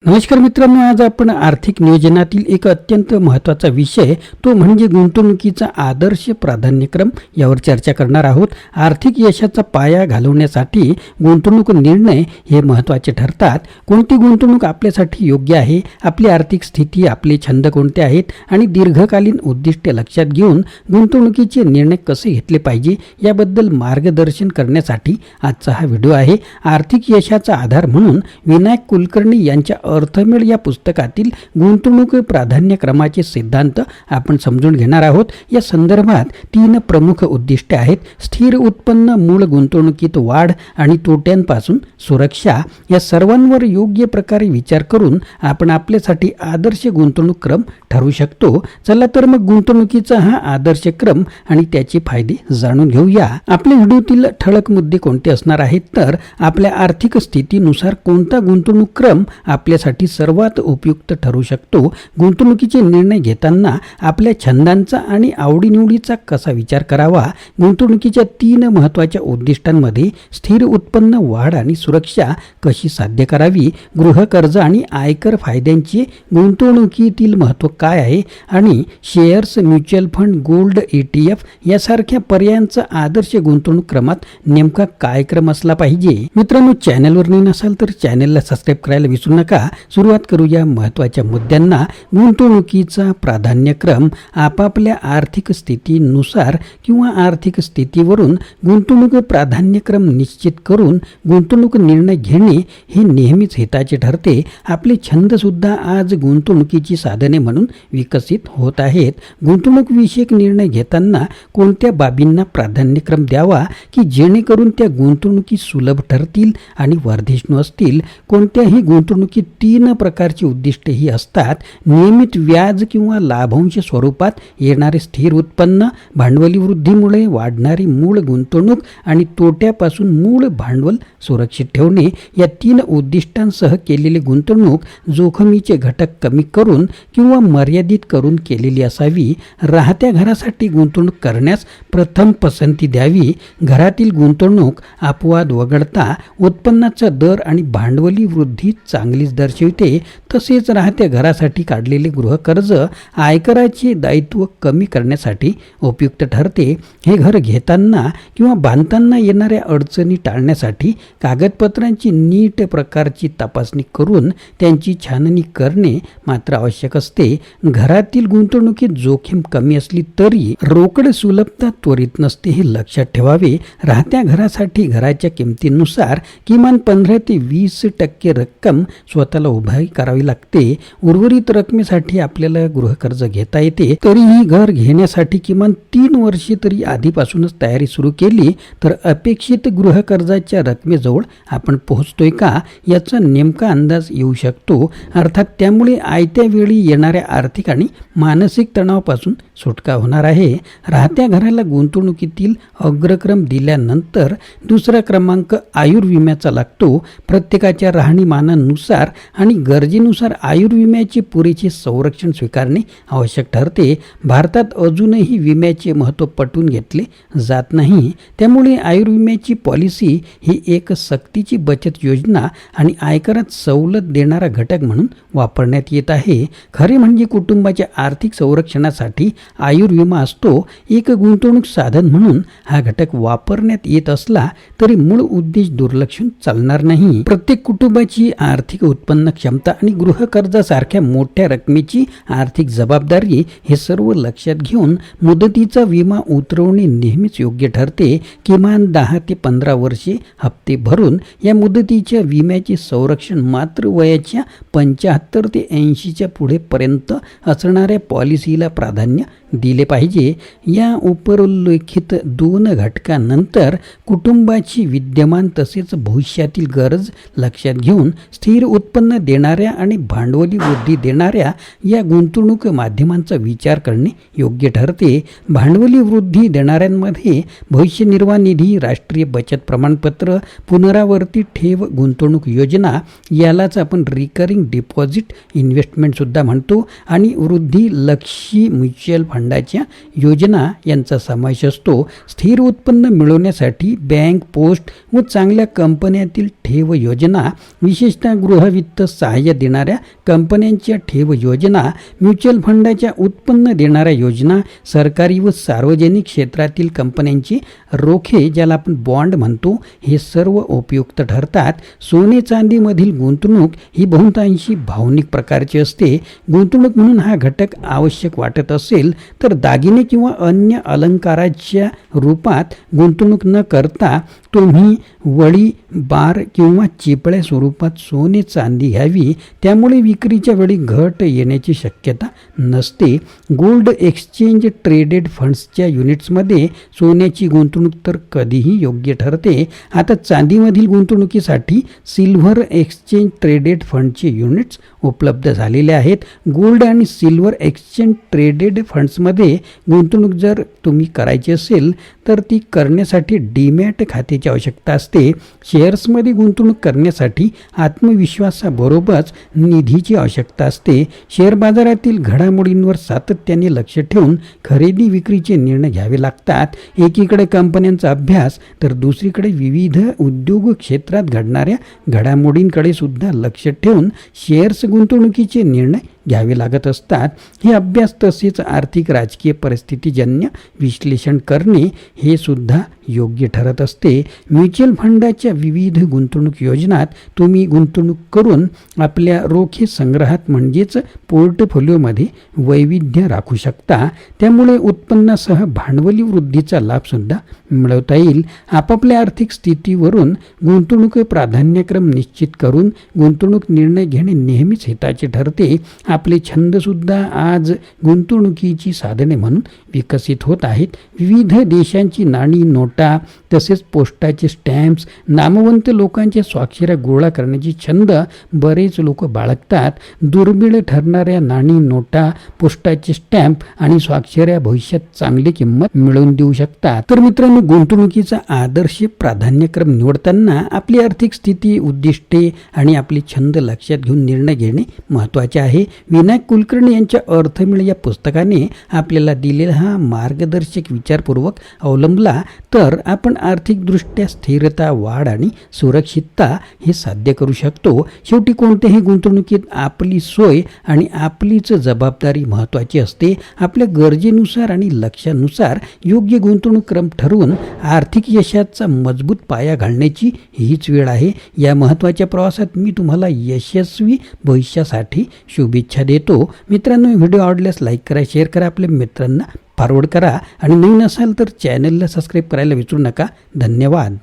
नमस्कार मित्रांनो, आज आपण आर्थिक नियोजनातील एक अत्यंत महत्त्वाचा विषय तो म्हणजे गुंतवणुकीचा आदर्श प्राधान्यक्रम यावर चर्चा करणार आहोत. आर्थिक यशाचा पाया घालवण्यासाठी गुंतवणूक निर्णय हे महत्त्वाचे ठरतात. कोणती गुंतवणूक आपल्यासाठी योग्य आहे, आपली आर्थिक स्थिती, आपले छंद कोणते आहेत आणि दीर्घकालीन उद्दिष्टे लक्षात घेऊन गुंतवणुकीचे निर्णय कसे घेतले पाहिजे याबद्दल मार्गदर्शन करण्यासाठी आजचा हा व्हिडिओ आहे. आर्थिक यशाचा आधार म्हणून विनायक कुलकर्णी यांच्या अर्थमेळ या पुस्तकातील गुंतवणूक प्राधान्यक्रमाचे सिद्धांत आपण समजून घेणार आहोत. या संदर्भात 3 प्रमुख उद्दिष्टे आहेत: स्थिर उत्पन्न, मूळ गुंतवणुकीत वाढ आणि तोट्यांपासून सुरक्षा. या सर्वांवर योग्य प्रकारे विचार करून आपण आपल्यासाठी आदर्श गुंतवणूक क्रम ठरवू शकतो. चला तर मग गुंतवणुकीचा हा आदर्श क्रम आणि त्याचे फायदे जाणून घेऊया. आपल्या व्हिडिओतील ठळक मुद्दे कोणते असणार आहेत तर आपल्या आर्थिक स्थितीनुसार कोणता गुंतवणूक क्रम आपल्यासाठी सर्वात उपयुक्त ठरू शकतो, गुंतवणुकीचे निर्णय घेताना आपल्या छंदांचा आणि आवडीनिवडीचा कसा विचार करावा, गुंतवणुकीच्या 3 महत्त्वाच्या उद्दिष्टांमध्ये स्थिर उत्पन्न, वाढ आणि सुरक्षा कशी साध्य करावी, गृहकर्ज आणि आयकर फायद्यांचे गुंतवणुकीतील महत्त्व काय आहे आणि shares, mutual fund, gold, ETF यासारख्या पर्यायांचा आदर्श गुंतवणूक क्रमात नेमका काय क्रम असला पाहिजे. मित्रांनो, चॅनलवर नवीन असाल तर चॅनलला सबस्क्राईब करायला विसरू नका. सुरुवात करूया महत्त्वाच्या मुद्द्यांना. गुंतवणुकीचा प्राधान्यक्रम. आपापल्या आर्थिक स्थितीनुसार किंवा आर्थिक स्थितीवरून गुंतवणूक प्राधान्यक्रम निश्चित करून गुंतवणूक निर्णय घेणे हे नेहमीच हिताचे ठरते. आपले छंद सुद्धा आज गुंतवणुकीची साधने म्हणून विकसित होत आहेत. गुंतवणूक विषयक निर्णय घेताना कोणत्या बाबींना प्राधान्यक्रम द्यावा की जेणेकरून त्या गुंतवणुकी सुलभ ठरतील आणि वर्धिष्णू असतील. कोणत्याही गुंतवणुकीत 3 प्रकारची उद्दिष्टे ही असतात: नियमित व्याज किंवा लाभांश स्वरूपात येणारे स्थिर उत्पन्न, भांडवली वृद्धीमुळे वाढणारी मूळ गुंतवणूक आणि तोट्यापासून मूळ भांडवल सुरक्षित ठेवणे. या 3 उद्दिष्टांसह केलेली गुंतवणूक जोखमीचे घटक कमी करून किंवा मर्यादित करून केलेली असावी. राहत्या घरासाठी गुंतवणूक करण्यास प्रथम पसंती द्यावी. घरातील गुंतवणूक अपवाद वगळता उत्पन्नाचा दर आणि भांडवली वृद्धी चांगलीच दर्शविते. तसेच राहत्या घरासाठी काढलेले गृहकर्ज आयकराचे दायित्व कमी करण्यासाठी उपयुक्त ठरते. हे घर घेताना किंवा बांधताना येणाऱ्या अडचणी टाळण्यासाठी कागदपत्रांची नीट प्रकारची तपासणी करून त्यांची छाननी करणे मात्र आवश्यक असते. घरातील गुंतवणुकीत जोखीम कमी असली तरी रोकड सुलभता त्वरित नसते, हे लक्षात ठेवावे. राहत्या घरासाठी घराच्या किमतीनुसार किमान 15 ते 20% रक्कम स्वतःला उभारी करावी लागते. उर्वरित रकमेसाठी आपल्याला गृहकर्ज घेता येते. तरीही घर घेण्यासाठी किमान 3 वर्षे तरी आधीपासूनच तयारी सुरू केली तर अपेक्षित गृहकर्जाच्या रकमेजवळ आपण पोहोचतोय का याचा नेमका अंदाज येऊ शकतो. अर्थात त्यामुळे आयत्या वेळी येणाऱ्या आर्थिक आणि मानसिक तणावापासून सुटका होणार आहे. राहत्या घराला गुंतवणुकीतील अग्रक्रम दिल्यानंतर दुसरा क्रमांक आयुर्विम्याचा लागतो. प्रत्येकाच्या राहणीमानानुसार आणि गरजेनुसार आयुर्विम्याचे पुरेसे संरक्षण स्वीकारणे आवश्यक ठरते. भारतात अजूनही विम्याचे महत्त्व पटवून घेतले जात नाही. त्यामुळे आयुर्विम्याची पॉलिसी ही एक सक्तीची बचत योजना आणि आयकरात सवलत देणारा घटक म्हणून वापरण्यात येत आहे. खरे म्हणजे कुटुंबाच्या आर्थिक संरक्षणासाठी आयुर्विमा असतो. एक गुंतवणूक साधन म्हणून हा घटक वापरण्यात येत असला तरी मूळ उद्देश दुर्लक्षून चालणार नाही. प्रत्येक कुटुंबाची आर्थिक उत्पन्न क्षमता आणि गृहकर्जासारख्या मोठ्या रकमेची आर्थिक जबाबदारी हे सर्व लक्षात घेऊन मुदतीचा विमा उतरवणे नेहमीच योग्य ठरते. किमान 10 ते 15 वर्षे हप्ते भरून या मुदतीच्या विम्याचे संरक्षण मात्र वयाच्या 75 ते 80च्या पुढेपर्यंत असणाऱ्या पॉलिसीला प्राधान्य दिले पाहिजे. या उपरोल्लेखित 2 घटकांनंतर कुटुंबाची विद्यमान तसेच भविष्यातील गरज लक्षात घेऊन स्थिर उत्पन्न देणाऱ्या आणि भांडवली वृद्धी देणाऱ्या या गुंतवणूक माध्यमांचा विचार करणे योग्य ठरते. भांडवली वृद्धी देणाऱ्यांमध्ये भविष्य निर्वाह निधी, राष्ट्रीय बचत प्रमाणपत्र, पुनरावर्ती ठेव गुंतवणूक योजना, यालाच आपण रिकरिंग डिपॉझिट इन्व्हेस्टमेंट सुद्धा म्हणतो, आणि वृद्धी लक्षी म्युच्युअल फंडाच्या योजना यांचा समावेश असतो. स्थिर उत्पन्न मिळवण्यासाठी बँक, पोस्ट व चांगल्या कंपन्यातील ठेव योजना, विशेषतः गृहवित्त वित्त सहाय्य देणाऱ्या कंपन्यांच्या ठेव योजना, म्युच्युअल फंडाच्या उत्पन्न देणाऱ्या योजना, सरकारी व सार्वजनिक क्षेत्रातील कंपन्यांची रोखे ज्याला आपण बॉन्ड म्हणतो, हे सर्व उपयुक्त ठरतात. सोने चांदीमधील गुंतवणूक ही बहुतांशी भावनिक प्रकारची असते. गुंतवणूक म्हणून हा घटक आवश्यक वाटत असेल तर दागिने किंवा अन्य अलंकाराच्या रूपात गुंतवणूक न करता तुम्ही वळी, बार किंवा चिपळ्या स्वरूपात सोने चांदी घ्यावी. त्यामुळे विक्रीच्या वेळी घट येण्याची शक्यता नसते. गोल्ड एक्सचेंज ट्रेडेड फंड्सच्या युनिट्समध्ये सोन्याची गुंतवणूक तर कधीही योग्य ठरते. आता चांदीमधील गुंतवणुकीसाठी सिल्व्हर एक्सचेंज ट्रेडेड फंडचे युनिट्स उपलब्ध झालेले आहेत. गोल्ड आणि सिल्व्हर एक्सचेंज ट्रेडेड फंड्समध्ये गुंतवणूक जर तुम्ही करायची असेल तर ती करण्यासाठी डीमॅट खात्याची आवश्यकता असते. शेअर्समध्ये गुंतवणूक करण्यासाठी आत्मविश्वासाबरोबरच निधीची आवश्यकता असते. शेअर बाजारातील घडामोडींवर सातत्याने लक्ष ठेवून खरेदी विक्रीचे निर्णय घ्यावे लागतात. एकीकडे कंपन्यांचा अभ्यास तर दुसरीकडे विविध उद्योग क्षेत्रात घडणाऱ्या घडामोडींकडे सुद्धा लक्ष ठेवून शेअर्स गुंतवणुकीचे निर्णय घ्यावे लागत असतात. हे अभ्यास तसेच आर्थिक राजकीय परिस्थितीजन्य विश्लेषण करणे हे सुद्धा योग्य ठरत असते. म्युच्युअल फंडाच्या विविध गुंतवणूक योजनात तुम्ही गुंतवणूक करून आपल्या रोखे संग्रहात म्हणजेच पोर्टफोलिओमध्ये वैविध्य राखू शकता. त्यामुळे उत्पन्नासह भांडवली वृद्धीचा लाभसुद्धा मिळवता येईल. आपापल्या आर्थिक स्थितीवरून गुंतवणूक प्राधान्यक्रम निश्चित करून गुंतवणूक निर्णय घेणे नेहमीच हिताचे ठरते. आपले छंदसुद्धा आज गुंतवणुकीची साधने म्हणून विकसित होत आहेत. विविध देशांची नाणी, नोटा तसेच पोस्टाचे स्टॅम्प्स, नामवंत लोकांच्या स्वाक्षऱ्या गोळा करण्याची छंद बरेच लोक बाळगतात. दुर्मिळ ठरणाऱ्या नाणी, नोटा, पोस्टाचे स्टॅम्प आणि स्वाक्षऱ्या भविष्यात चांगली किंमत मिळवून देऊ शकतात. तर मित्रांनो, गुंतवणुकीचा आदर्श प्राधान्यक्रम निवडताना आपली आर्थिक स्थिती, उद्दिष्टे आणि आपले छंद लक्षात घेऊन निर्णय घेणे महत्त्वाचे आहे. विनायक कुलकर्णी यांच्या अर्थमेळ या पुस्तकाने आपल्याला दिलेला हा मार्गदर्शक विचारपूर्वक अवलंबला तर आपण आर्थिकदृष्ट्या स्थिरता, वाढ आणि सुरक्षितता हे साध्य करू शकतो. शेवटी कोणत्याही गुंतवणुकीत आपली सोय आणि आपलीच जबाबदारी महत्त्वाची असते. आपल्या गरजेनुसार आणि लक्ष्यानुसार योग्य गुंतवणूक क्रम ठरवून आर्थिक यशाचा मजबूत पाया घालण्याची हीच वेळ आहे. या महत्त्वाच्या प्रवासात मी तुम्हाला यशस्वी भविष्यासाठी शुभेच्छा देतो. मित्रांनो, व्हिडिओ आवडल्यास लाईक करा, शेअर करा, आपल्या मित्रांना फॉरवर्ड करा आणि नवीन असाल तर चॅनलला सबस्क्राईब करायला विसरू नका. धन्यवाद.